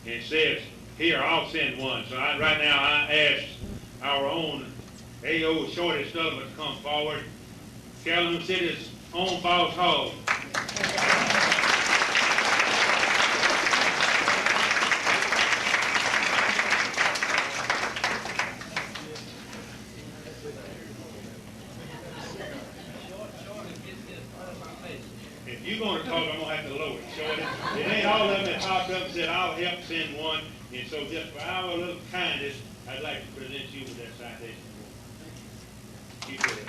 and it says, here, I'll send one. So right now I ask our own A.O. Shorty Stubborn to come forward. Calhoun City's own Boss Hall. If you're going to talk, I'm going to have to lower it. Shorty. It ain't all of them that popped up and said, I'll help send one. And so just for our little kindness, I'd like to present you with that citation. Keep it.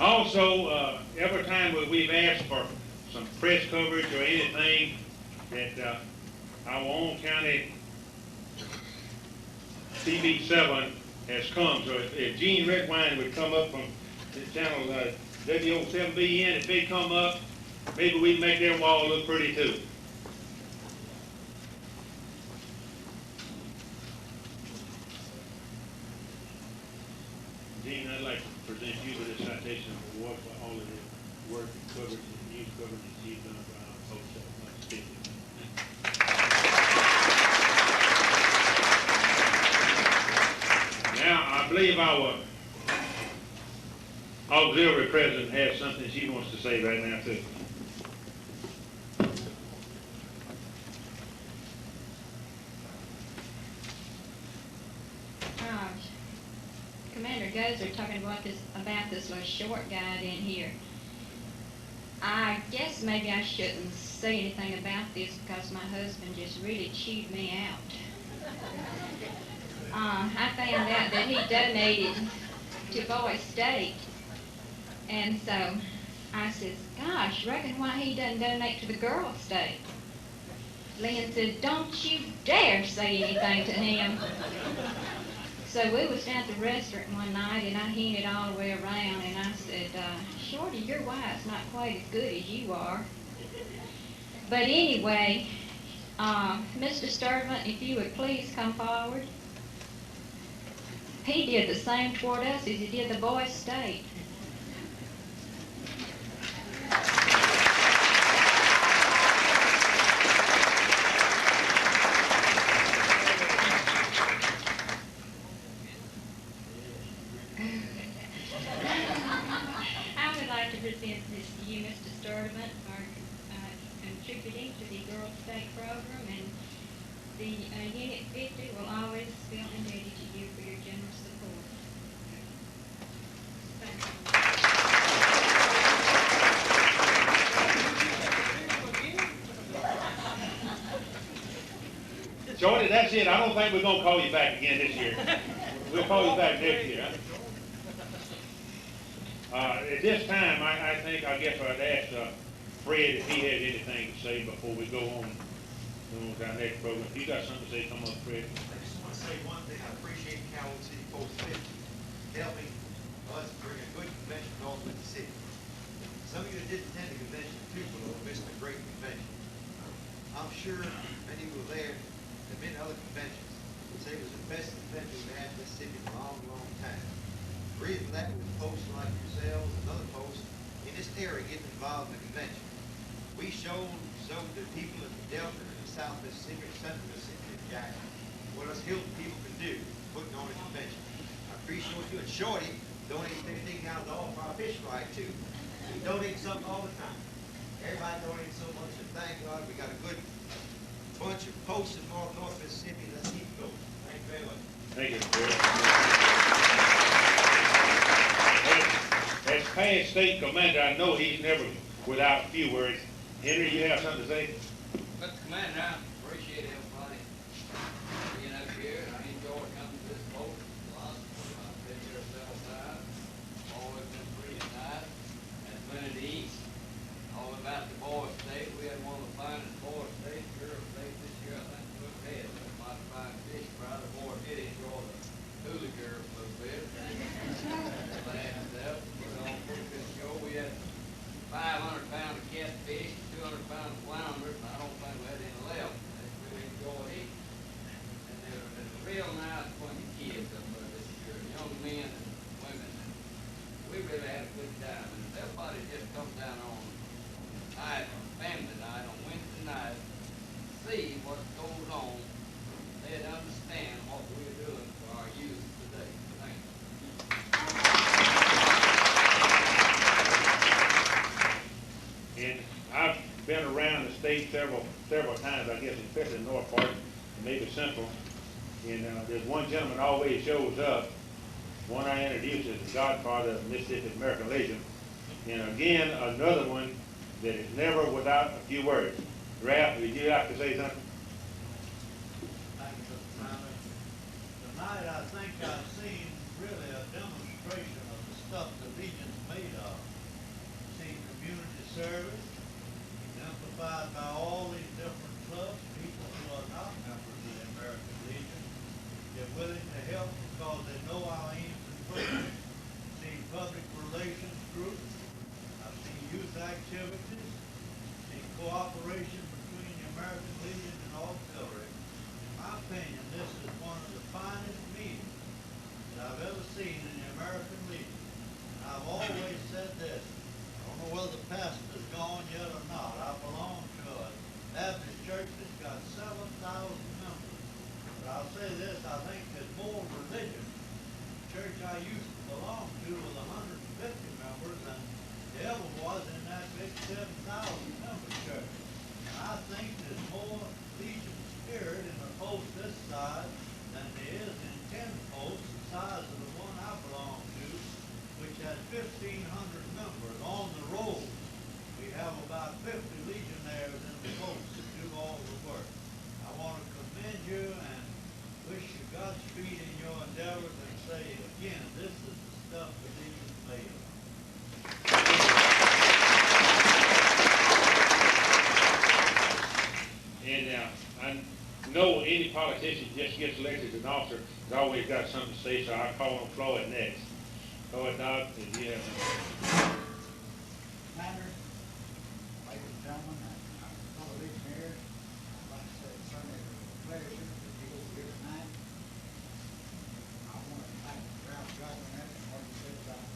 Also, every time we've asked for some press coverage or anything that our own county TV7 has come. So if Gene Redwine would come up from the channel WO7BN, if they come up, maybe we'd make their wall look pretty too. Gene, I'd like to present you with a citation of award for all of the work and coverage and news coverage that you've done for our folks at Much City. Now, I believe our auxiliary president has something she wants to say right now too. Commander Gozer talking about this little short guy in here. I guess maybe I shouldn't say anything about this because my husband just really chewed me out. I found out that he donated to Boys State, and so I said, gosh, reckon why he doesn't donate to the Girls State. Lynn said, don't you dare say anything to him. So we was down at the restaurant one night, and I hinted all the way around, and I said, Shorty, your wife's not quite as good as you are. But anyway, Mr. Sturtevant, if you would please come forward. He did the same toward us as he did the Boys State. I would like to present this to you, Mr. Sturtevant, for contributing to the Girls State program, and the Unit 50 will always feel indebted to you for your generous support. Thank you. Shorty, that's it. I don't think we're going to call you back again this year. We'll call you back next year. At this time, I think, I guess I'd ask Fred if he has anything to say before we go on to our next program. If you got something to say, come up, Fred. I just want to say one thing. I appreciate Calhoun City Post 50 helping us bring a good convention to North Winter City. Some of you that didn't attend the convention too will have missed a great convention. I'm sure many who were there have been to other conventions would say it was the best convention we've had in this city in a long, long time. The reason for that was posts like yourselves and other posts in this area getting involved in the convention. We showed the people in the Delta and the South Mississippi and Central Mississippi and Jackson what us Hilton people can do putting on a convention. I appreciate you, and Shorty donates anything out of all for our fish fry too. We donate something all the time. Everybody donates so much, and thank God we got a good bunch of posts in North Mississippi. Let's keep going. Thank you very much. Thank you, Fred. As past state commander, I know he's never without a few words. Henry, you have something to say? Mr. Commander, I appreciate everybody being up here. I enjoy coming to this post a lot. I've been here several times. Always been pretty nice. And plenty to eat. All about the Boys State. We had one of the finest Boys States, Girls State this year. I think we had a mighty fine fish fry. The boys did enjoy the hula girls a little bit. We had 500 pounds of catfish, 200 pounds of flounders, and I don't think we had any left. state several times, I guess, especially in the north part, and maybe central. And there's one gentleman always shows up. One I introduced is the godfather of Mississippi American Legion. And again, another one that is never without a few words. Ralph, would you like to say something? Thank you, Mr. Flounder. Tonight, I think I've seen really a demonstration of the stuff the Legion's made of. Seen community service, exemplified by all these different clubs, people who are not members of the American Legion. They're willing to help because they know our aims and purposes. Seen public relations groups. I've seen youth activities. Seen cooperation between the American Legion and auxiliary. In my opinion, this is one of the finest meetings that I've ever seen in the American Legion. And I've always said this, I don't know whether the pastor's gone yet or not. I belong to a Baptist church that's got 7,000 members. But I'll say this, I think there's more religion. The church I used to belong to was 150 members, and there ever was in that big 7,000 member church. And I think there's more Legion spirit in a post this size than there is in 10 posts the size of the one I belong to, which has 1,500 members on the roll. We have about 50 legionnaires in the post that do all the work. I want to commend you and wish you Godspeed in your endeavors and say again, this is the stuff the Legion's made of. And I know any politician just gets elected as an officer has always got something to say, so I'll call on Floyd next. Floyd, Doc, if you have Commander, ladies and gentlemen, fellow legionnaires, I'd like to say it's certainly a pleasure to be over here tonight. I want to thank Ralph Godwin and what he said about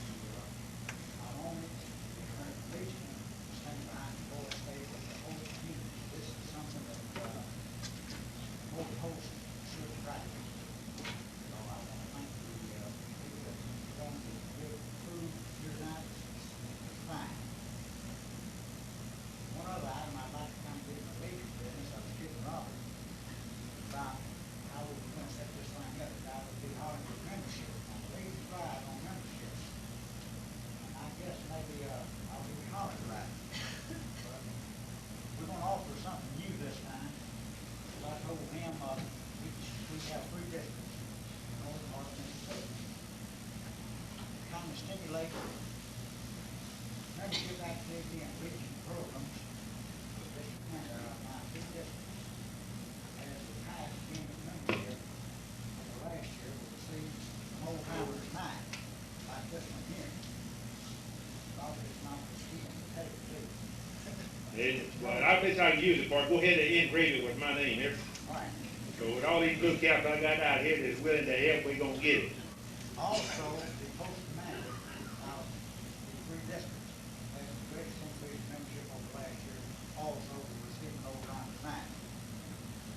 not only the American Legion, standing behind the Florida State, but the whole community. This is something that both hosts should practice. So I want to thank the people that have done the good food here tonight. It's fine. One other item I'd like to kind of get in the Legion business, I was kidding Robert about how we were going to set this thing up. That would be hard for membership. Now, the Legion thrives on membership. And I guess maybe I'll be hard for that. But we're going to offer something new this time. So I told him we have 3 districts in northern part of Mississippi. Kind of stimulate membership activity and Legion programs. This commander of my 3 districts has the highest gain of membership of the last year. We received some old timers tonight, like this one here. Probably it's not the ski and the tape, too. well, I think I can use it for it. Go ahead and engrave it with my name here. All right. So with all these blue caps I got out here that's willing to help, we're gonna get it. Also, the post commander out of the 3 districts has the greatest increase in membership over last year. Also, we received an old time tonight.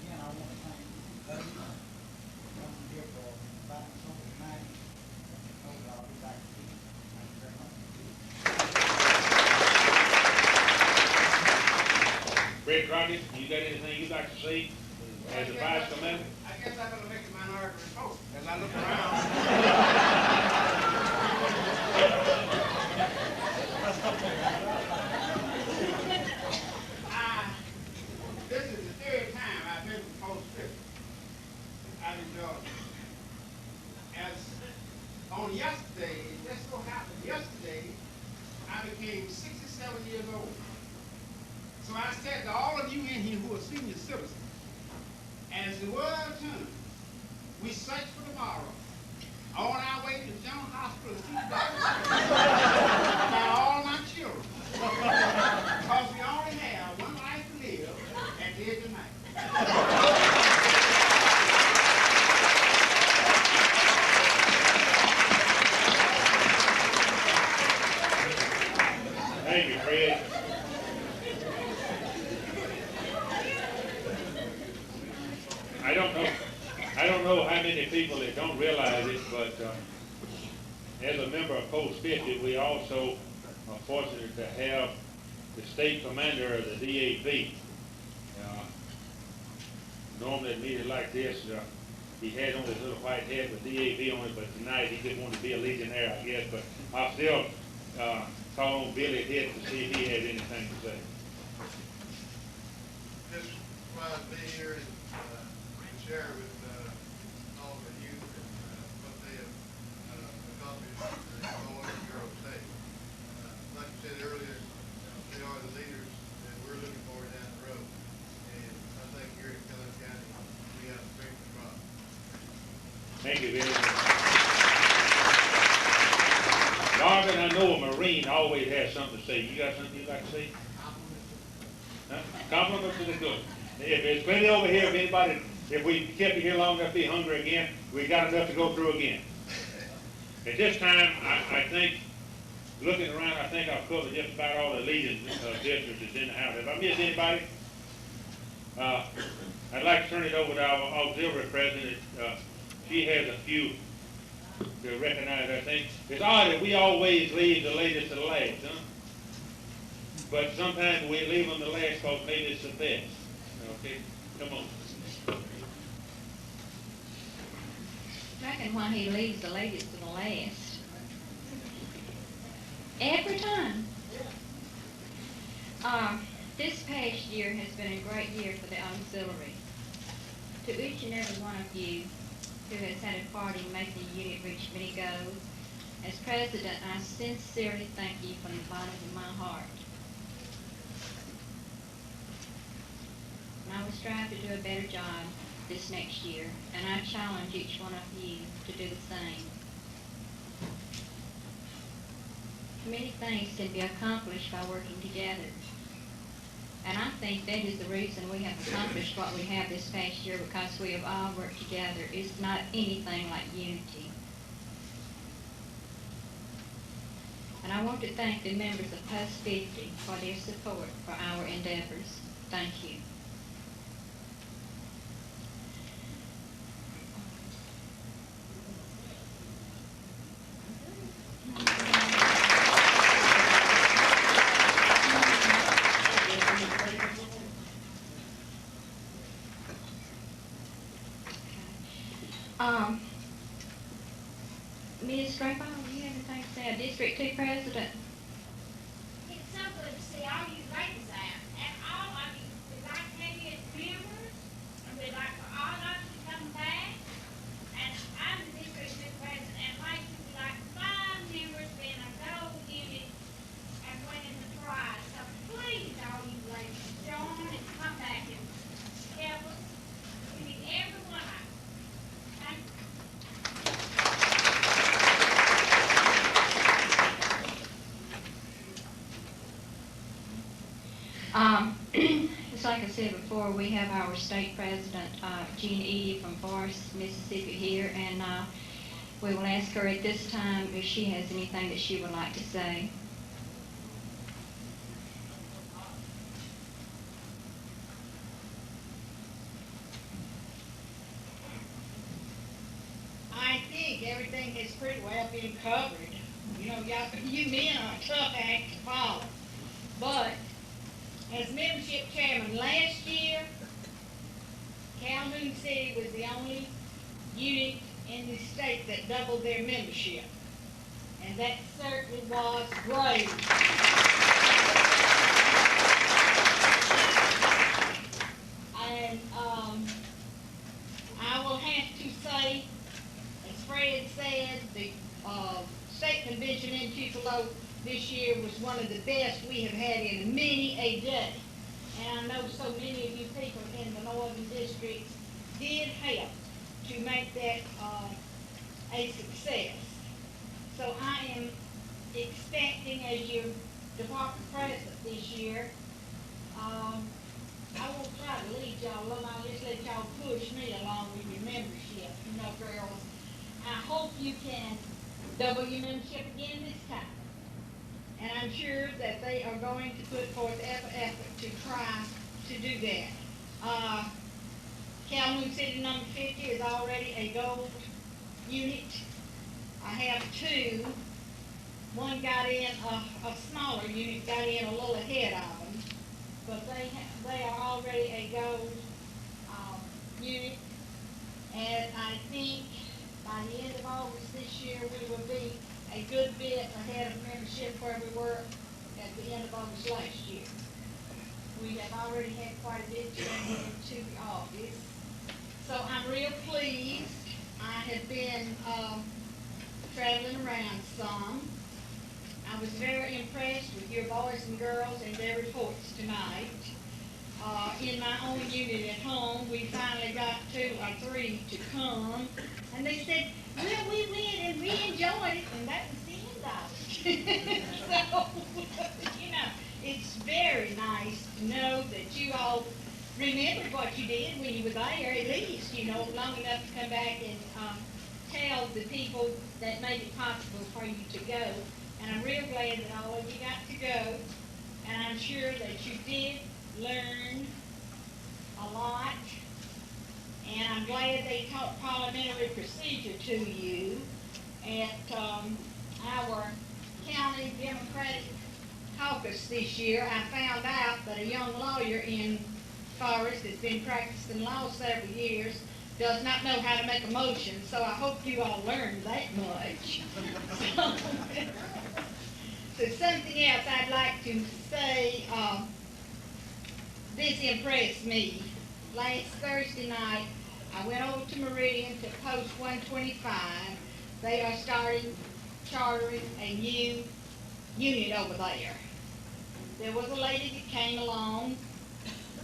Again, I want to thank you, Buddy, for coming here for inviting us over tonight. And I'll be back to you. Thank you very much. Fred Crockett, you got anything you'd like to say as a vice commander? I guess I'm gonna make the minority report as I look around. This is the 3rd time I've been to Post 50. I've enjoyed it. As on yesterday, it just so happened, yesterday, I became 67 years old. So I said to all of you in here who are senior citizens, as the world turns, we search for tomorrow. On our way to General Hospital to see the doctor about all my children. Because we only have one life to live at the edge of night. Thank you, Fred. I don't know how many people that don't realize it, but as a member of Post 50, we also are fortunate to have the state commander of the DAP. Normally at meetings like this, he had on his little white hat with DAV on it, but tonight he just wanted to be a Legionnaire, I guess. But I'll still call on Billy Hitt to see if he has anything to say. Just wanted to be here and share with all the youth and what they have accomplished in the Oregon Girls State. Like I said earlier, they are the leaders that we're looking for down the road. And I think here in Kellogg County, we have a great problem. Thank you, Billy. Marvin, I know a Marine always has something to say. You got something you'd like to say? Huh? Compliments to the good. If there's plenty over here, if we kept you here long enough to be hungry again, we got enough to go through again. At this time, I think, looking around, I think I've covered just about all the leading districts that's in the house. Have I missed anybody? I'd like to turn it over to our auxiliary president. She has a few to recognize, I think. It's odd that we always leave the latest to the last, huh? But sometimes we leave them the last because maybe it's the best. Okay, come on. I reckon why he leaves the latest to the last. Every time. This past year has been a great year for the auxiliary. To each and every one of you who has had a part in making the unit reach many goals, as president, I sincerely thank you from the bottom of my heart. And I will strive to do a better job this next year, and I challenge each one of you to do the same. Many things can be accomplished by working together. And I think that is the reason we have accomplished what we have this past year, because we have all worked together. It's not anything like unity. And I want to thank the members of Post 50 for their support for our endeavors. Thank you. Ms. Graybaugh, do you have anything to say? District 2 President. It's so good to see all you ladies out, and all of you, we'd like to have you as members, and we'd like for all of you to come back. And I'm the district new president, and like you, we like 5 members being a gold unit and winning the prize. So please, all you ladies, join and come back and help us. We need every one of you. Thank you. It's like I said before, we have our state president, Jean Edie from Forest, Mississippi here, and we will ask her at this time if she has anything that she would like to say. I think everything has pretty well been covered. You know, you men are a tough act to follow. But as membership chairman last year, Calhoun City was the only unit in the state that doubled their membership. And that certainly was great. And I will have to say, as Fred said, the state convention in Tupelo this year was one of the best we have had in many a day. And I know so many of you people in the northern districts did help to make that a success. So I am expecting, as your department president this year, I won't try to lead y'all along, I'll just let y'all push me along with your membership. You know, girls, I hope you can double your membership again this time. And I'm sure that they are going to put forth effort to try to do that. Calhoun City number 50 is already a gold unit. I have 2. One got in, a smaller unit got in a little ahead of them. but they are already a gold, unit. And I think by the end of August this year, we will be a good bit ahead of membership where we were at the end of August last year. We have already had quite a bit turned into the office. So I'm real pleased. I have been, traveling around some. I was very impressed with your boys and girls and their reports tonight. In my own unit at home, we finally got 2 or 3 to come, and they said, well, we went and we enjoyed it, and that was the end of it. So, you know, it's very nice to know that you all remembered what you did when you were there, at least, you know, long enough to come back and tell the people that made it possible for you to go. And I'm real glad that all of you got to go, and I'm sure that you did learn a lot, and I'm glad they taught parliamentary procedure to you at our county Democratic caucus this year. I found out that a young lawyer in Forest that's been practicing law several years does not know how to make a motion, so I hope you all learned that much. So something else I'd like to say, this impressed me. Last Thursday night, I went over to Meridian to Post 125. They are chartering a new unit over there. There was a lady that came along,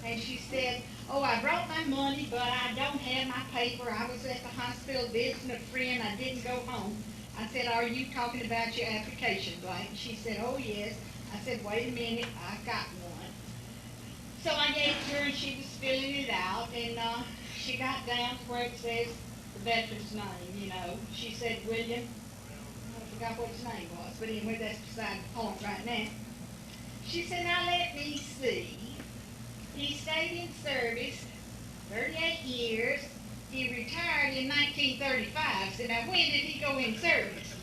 and she said, oh, I brought my money, but I don't have my paper. I was at the hospital visiting a friend. I didn't go home. I said, are you talking about your application blank? She said, oh, yes. I said, wait a minute, I've got one. So I gave it to her, and she was filling it out, and she got down to where it says the veteran's name, you know. She said, William, I forgot what his name was, but anyway, that's beside the point right now. She said, now let me see. He stayed in service 38 years. He retired in 1935. So now when did he go in service?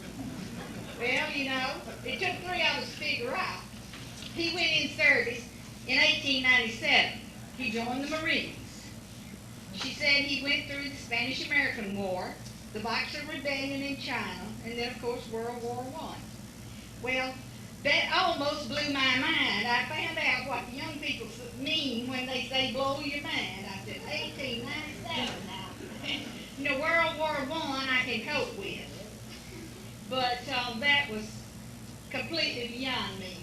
Well, you know, it took 3 of us to figure out. He went in service in 1897. He joined the Marines. She said he went through the Spanish-American War, the Boxer Rebellion in China, and then, of course, World War I. Well, that almost blew my mind. I found out what the young people mean when they say blow your mind. I said, 1897 now. You know, World War I can cope with. But that was completely beyond me.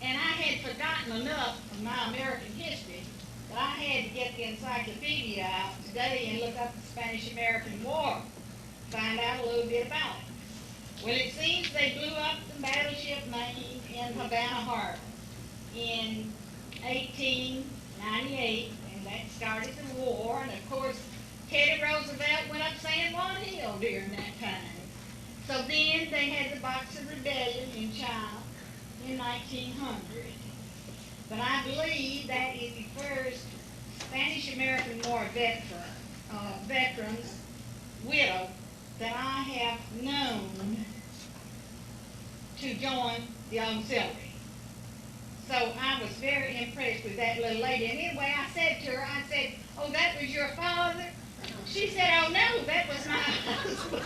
And I had forgotten enough of my American history that I had to get the encyclopedia out today and look up the Spanish-American War, find out a little bit about it. Well, it seems they blew up the battleship Maine in Havana Harbor in 1898, and that started the war. And of course, Teddy Roosevelt went up San Juan Hill during that time. So then they had the Boxer Rebellion in China in 1900. But I believe that is the first Spanish-American War veteran's widow that I have known to join the auxiliary. So I was very impressed with that little lady. And anyway, I said to her, I said, oh, that was your father? She said, oh, no, that was my husband.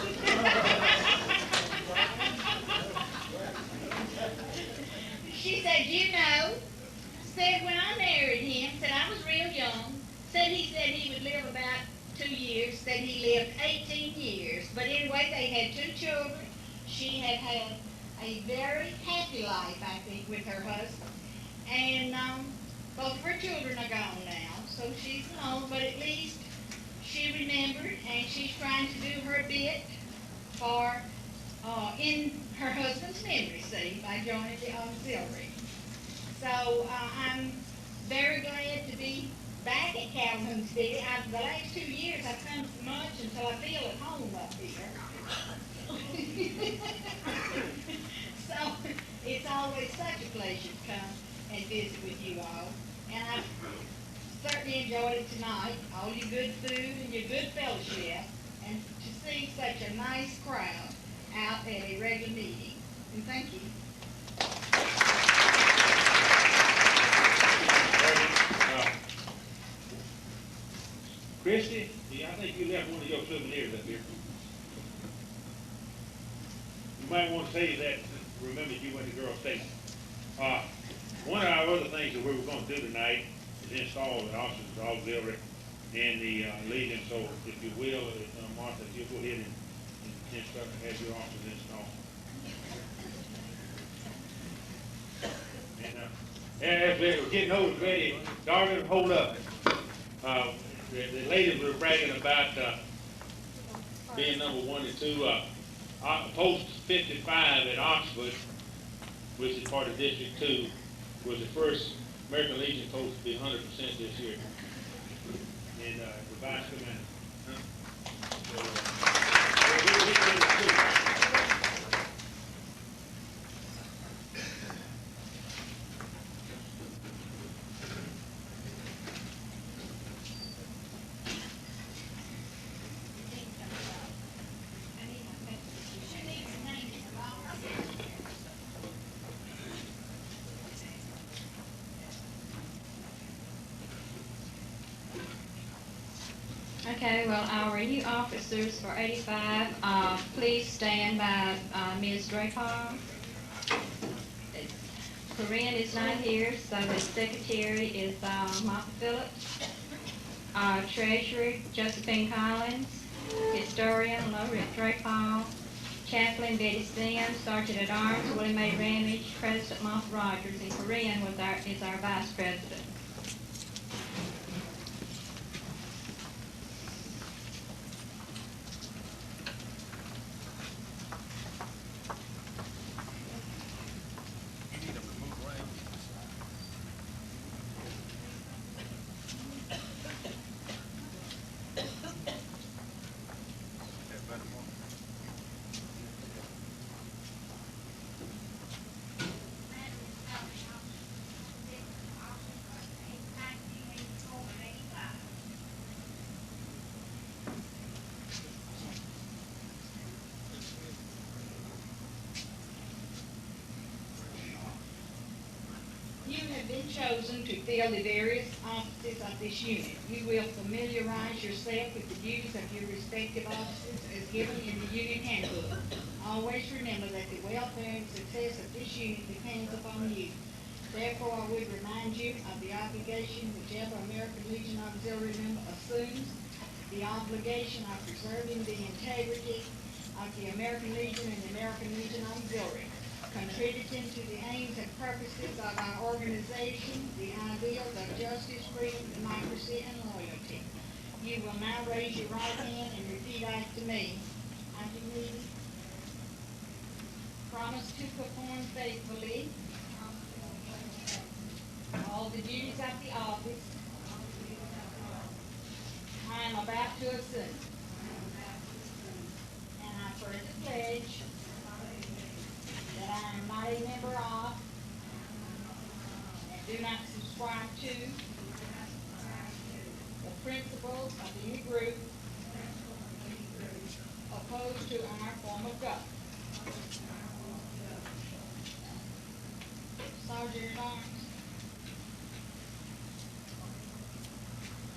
She said, you know, said when I married him, said I was real young, said he would live about 2 years, said he lived 18 years. But anyway, they had 2 children. She had had a very happy life, I think, with her husband. And both of her children are gone now, so she's alone, but at least she remembered, and she's trying to do her bit for, in her husband's memory, see, by joining the auxiliary. So I'm very glad to be back at Calhoun City. The last 2 years I've come so much until I feel at home up here. So it's always such a pleasure to come and visit with you all. And I've certainly enjoyed it tonight, all your good food and your good fellowship, and to see such a nice crowd out at a regular meeting. And thank you. Christie, I think you left one of your souvenirs up here. You might want to say that, remember you went to Girl State. One of our other things that we were gonna do tonight is install the officers' auxiliary and the Legion, so if you will, Martha, if you'll go ahead and start to have your officers installed. And as we're getting those ready, Darwin, hold up. The ladies were bragging about being number 1 and 2. Post 55 at Oxford, which is part of District 2, was the first American Legion post to be 100% this year. And the vice commander. Okay, well, our new officers for 85, please stand by Ms. Draper. Corinne is not here, so the secretary is Martha Phillips. Treasurer, Josephine Collins. Historian, Laura Draper. Chaplain, Betty Sims. Sergeant at Arms, Willie Mae Ramage. President, Martha Rogers. And Corinne is our vice president. You have been chosen to fill the various offices of this unit. You will familiarize yourself with the duties of your respective offices as given in the unit handbook. Always remember that the welfare and success of this unit depends upon you. Therefore, I would remind you of the obligation whichever American Legion Auxiliary member assumes, the obligation of preserving the integrity of the American Legion and the American Legion Auxiliary, contributing to the aims and purposes of our organization, the ideals of justice, freedom, democracy, and loyalty. You will now raise your right hand and repeat after me. I do need promise to perform faithfully all the duties of the office I am about to assume. And I further pledge that I am not a member of and do not subscribe to the principles of any group opposed to our form of government. Sergeant at Arms,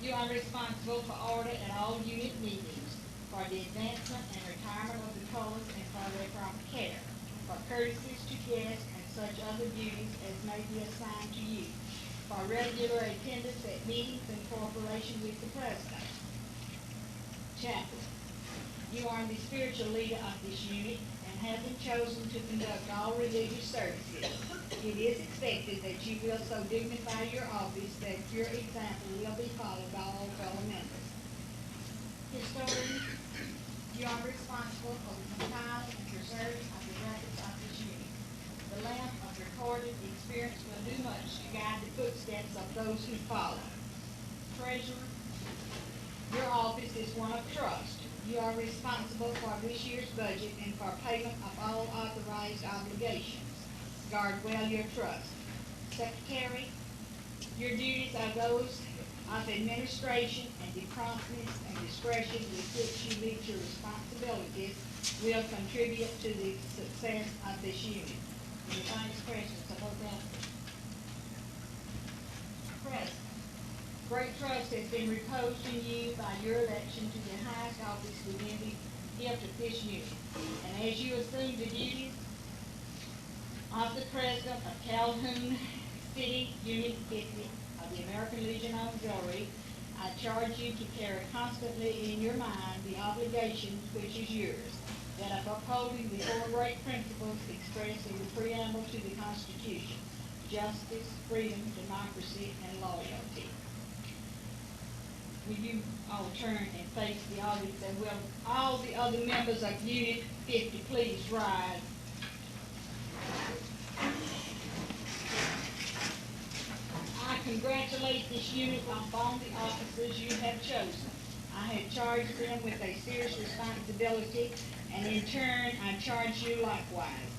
you are responsible for order at all unit meetings, for the advancement and retirement of the colors and for their proper care, for courtesies to guests and such other duties as may be assigned to you, for regular attendance at meetings in cooperation with the President. Chaplain, you are the spiritual leader of this unit and have been chosen to conduct all religious services. It is expected that you will so dignify your office that your example will be followed by all fellow members. Historian, you are responsible for the compiling and preserving of the records of this unit. The lamp of recorded experience will do much to guide the footsteps of those who follow. Treasurer, your office is one of trust. You are responsible for this year's budget and for payment of all authorized obligations. Guard well your trust. Secretary, your duties are those of administration, and the promptness and discretion with which you meet your responsibilities will contribute to the success of this unit. Any final questions about that? President, great trust has been reposed in you by your election to the highest office within the gift of this unit. And as you assume the duties of the President of Calhoun City Unit 50 of the American Legion Auxiliary, I charge you to carry constantly in your mind the obligation which is yours, that of upholding the four great principles expressed in the preamble to the Constitution: justice, freedom, democracy, and loyalty. Will you all turn and face the audience, and will all the other members of Unit 50 please rise? I congratulate this unit upon the officers you have chosen. I have charged them with a serious responsibility, and in turn, I charge you likewise.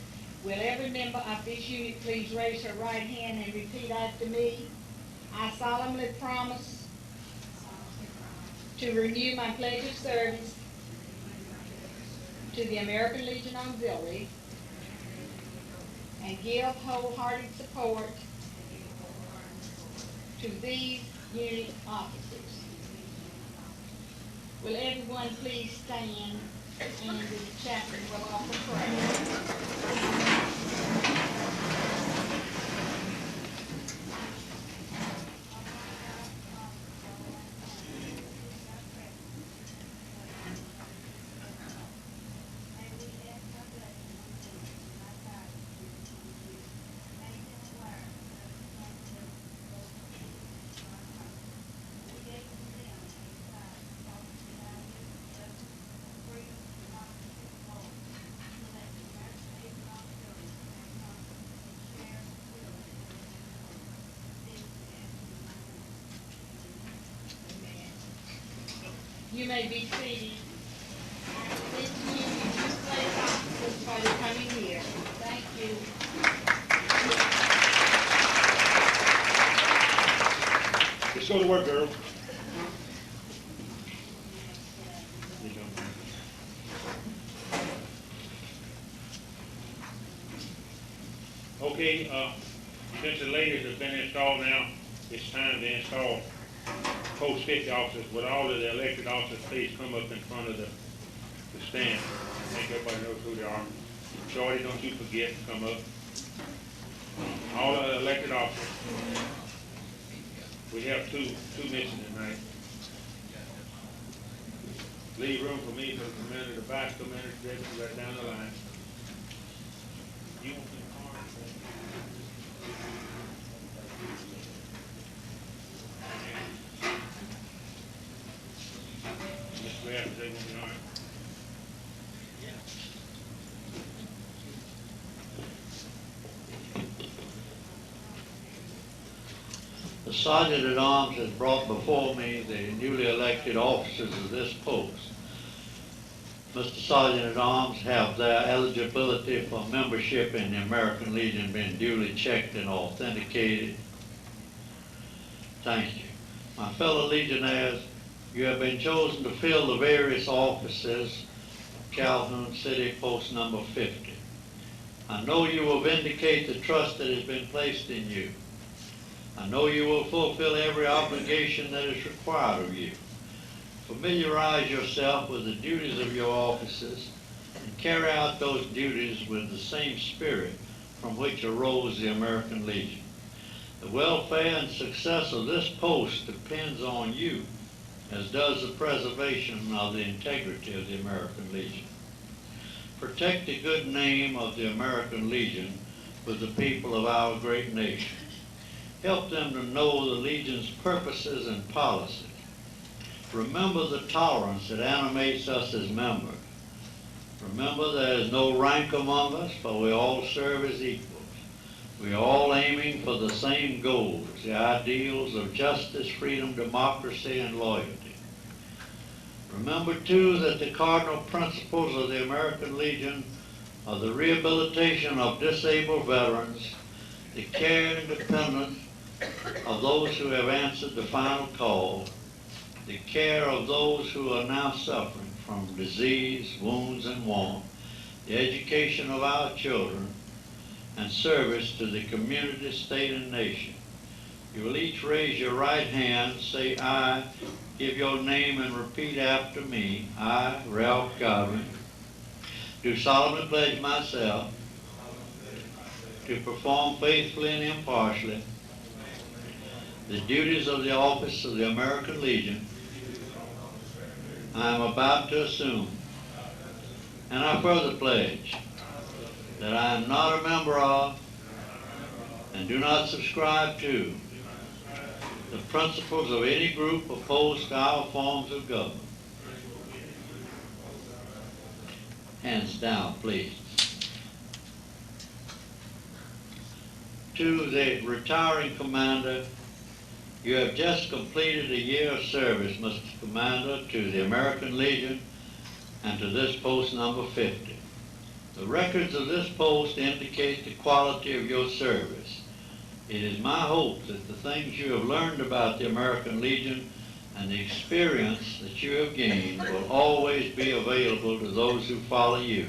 Will every member of this unit please raise her right hand and repeat after me? I solemnly promise to renew my pledge of service to the American Legion Auxiliary and give wholehearted support to these unit officers. Will everyone please stand, and the chaplain will offer prayer. You may be seated. After this meeting, you place officers while you're coming here. Thank you. Let's go to work, girl. Okay, since the ladies have been installed now, it's time to install post 50 officers. With all of the elected officers, please come up in front of the stand. I think everybody knows who they are. Shorty, don't you forget to come up. All of the elected officers. We have two missing tonight. Leave room for me, for the commander, the vice commander, deputy, right down the line. You want the car? Mr. Graf, is everyone all right? The Sergeant at Arms has brought before me the newly elected officers of this post. Mr. Sergeant at Arms, have their eligibility for membership in the American Legion been duly checked and authenticated? Thank you. My fellow Legionnaires, you have been chosen to fill the various offices of Calhoun City Post number 50. I know you will vindicate the trust that has been placed in you. I know you will fulfill every obligation that is required of you. Familiarize yourself with the duties of your offices and carry out those duties with the same spirit from which arose the American Legion. The welfare and success of this post depends on you, as does the preservation of the integrity of the American Legion. Protect the good name of the American Legion with the people of our great nation. Help them to know the Legion's purposes and policies. Remember the tolerance that animates us as members. Remember there is no rank among us, for we all serve as equals. We are all aiming for the same goals, the ideals of justice, freedom, democracy, and loyalty. Remember, too, that the cardinal principles of the American Legion are the rehabilitation of disabled veterans, the care and dependence of those who have answered the final call, the care of those who are now suffering from disease, wounds, and want, the education of our children, and service to the community, state, and nation. You will each raise your right hand, say "I," give your name and repeat after me. I, Ralph Godwin, do solemnly pledge myself to perform faithfully and impartially the duties of the office of the American Legion I am about to assume. And I further pledge that I am not a member of and do not subscribe to the principles of any group opposed to our forms of government. Hands down, please. To the retiring commander, you have just completed a year of service, Mr. Commander, to the American Legion and to this post number 50. The records of this post indicate the quality of your service. It is my hope that the things you have learned about the American Legion and the experience that you have gained will always be available to those who follow you.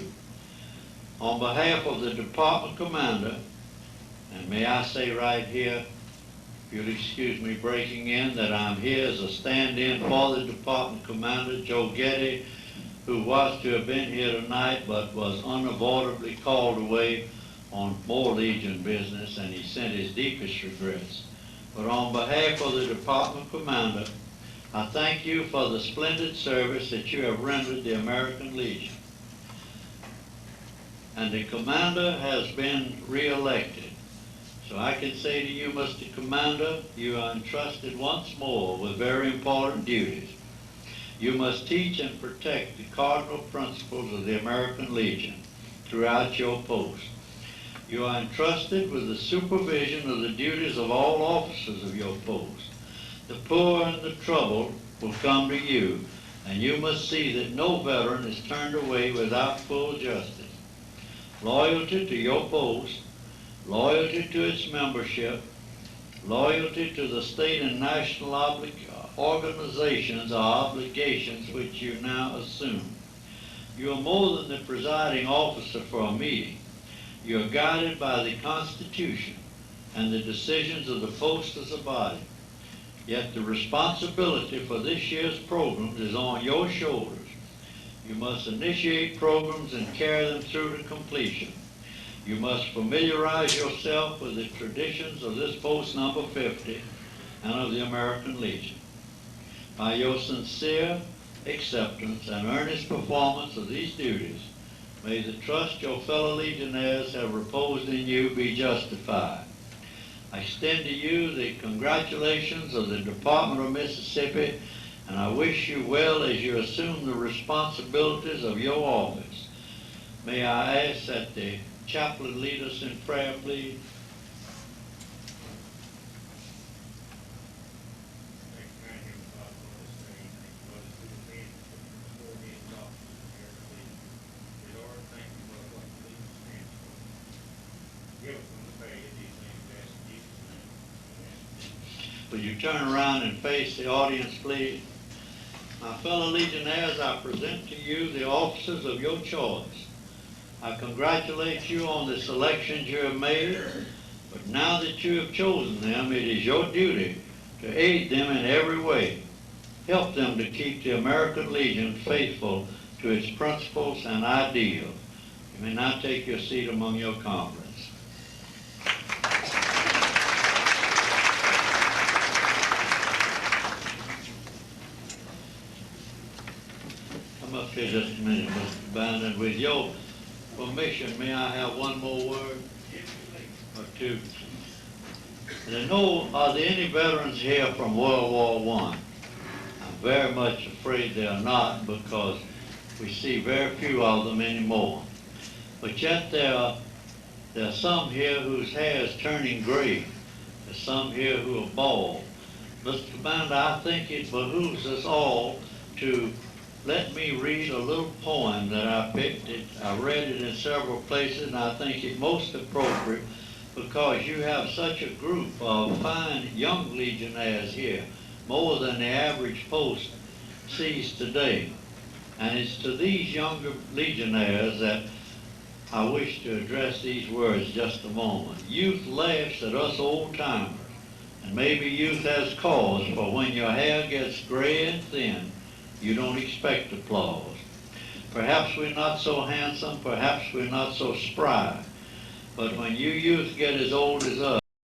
On behalf of the Department Commander, and may I say right here, if you'll excuse me breaking in, that I'm here as a stand-in for the Department Commander, Joe Getty, who was to have been here tonight but was unavoidably called away on more Legion business, and he sent his deepest regrets. But on behalf of the Department Commander, I thank you for the splendid service that you have rendered the American Legion. And the Commander has been re-elected. So I can say to you, Mr. Commander, you are entrusted once more with very important duties. You must teach and protect the cardinal principles of the American Legion throughout your post. You are entrusted with the supervision of the duties of all officers of your post. The poor and the troubled will come to you, and you must see that no veteran is turned away without full justice. Loyalty to your post, loyalty to its membership, loyalty to the state and national organizations or obligations which you now assume. You are more than the presiding officer for a meeting. You are guided by the Constitution and the decisions of the post as a body. Yet the responsibility for this year's programs is on your shoulders. You must initiate programs and carry them through to completion. You must familiarize yourself with the traditions of this post number 50 and of the American Legion. By your sincere acceptance and earnest performance of these duties, may the trust your fellow Legionnaires have reposed in you be justified. I extend to you the congratulations of the Department of Mississippi, and I wish you well as you assume the responsibilities of your office. May I ask that the chaplain lead us in prayer, please? Will you turn around and face the audience, please? My fellow Legionnaires, I present to you the officers of your choice. I congratulate you on the selections you have made, but now that you have chosen them, it is your duty to aid them in every way. Help them to keep the American Legion faithful to its principles and ideals. You may now take your seat among your comrades. Come up here just a minute, Mr. Bindon. With your permission, may I have one more word? Or two? Are there any veterans here from World War I? I'm very much afraid there are not, because we see very few of them anymore. But yet there are some here whose hair is turning gray. There's some here who are bald. Mr. Commander, I think it behooves us all to let me read a little poem that I picked. I read it in several places, and I think it most appropriate because you have such a group of fine young Legionnaires here, more than the average post sees today. And it's to these younger Legionnaires that I wish to address these words just a moment. Youth laughs at us old-timers And maybe youth has cause, for when your hair gets gray and thin, you don't expect applause. Perhaps we're not so handsome, perhaps we're not so spry, but when you youth get as old as us,